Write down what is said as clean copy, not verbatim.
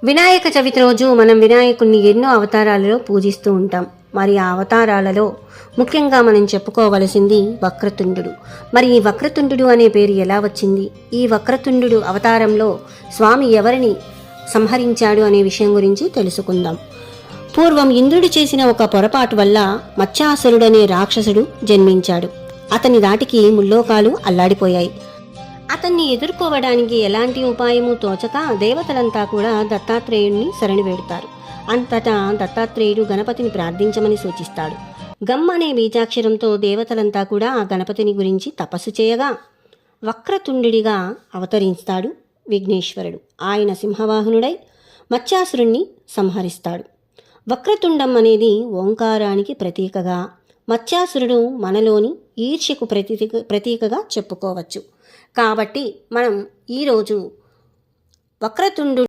వినాయక చవితి రోజు మనం వినాయకుడిని ఎన్నో అవతారాలలో పూజిస్తూ ఉంటాం. మరి ఆ అవతారాలలో ముఖ్యంగా మనం చెప్పుకోవలసింది వక్రతుండు. మరి ఈ వక్రతుండు అనే పేరు ఎలా వచ్చింది? ఈ వక్రతుండు అవతారంలో స్వామి ఎవరిని సంహరించాడు అనే విషయం గురించి తెలుసుకుందాం. పూర్వం ఇంద్రుడు చేసిన ఒక పొరపాటు వల్ల మత్స్యాసురుడనే రాక్షసుడు జన్మించాడు. అతని దాటికి ముల్లోకాలు అల్లాడిపోయాయి. అతన్ని ఎదుర్కోవడానికి ఎలాంటి ఉపాయము తోచక దేవతలంతా కూడా దత్తాత్రేయుణ్ణి శరణి వేడుతారు. అంతటా దత్తాత్రేయుడు గణపతిని ప్రార్థించమని సూచిస్తాడు. గమ్ అనే బీజాక్షరంతో దేవతలంతా కూడా ఆ గణపతిని గురించి తపస్సు చేయగా వక్రతుండిగా అవతరిస్తాడు విఘ్నేశ్వరుడు. ఆయన సింహవాహనుడై మత్స్యాసురుణ్ణి సంహరిస్తాడు. వక్రతుండం అనేది ఓంకారానికి ప్రతీకగా, మత్స్యాసురుడు మనలోని ఈర్ష్యకు ప్రతీకగా చెప్పుకోవచ్చు. కాబట్టి మనం ఈరోజు వక్రతుండు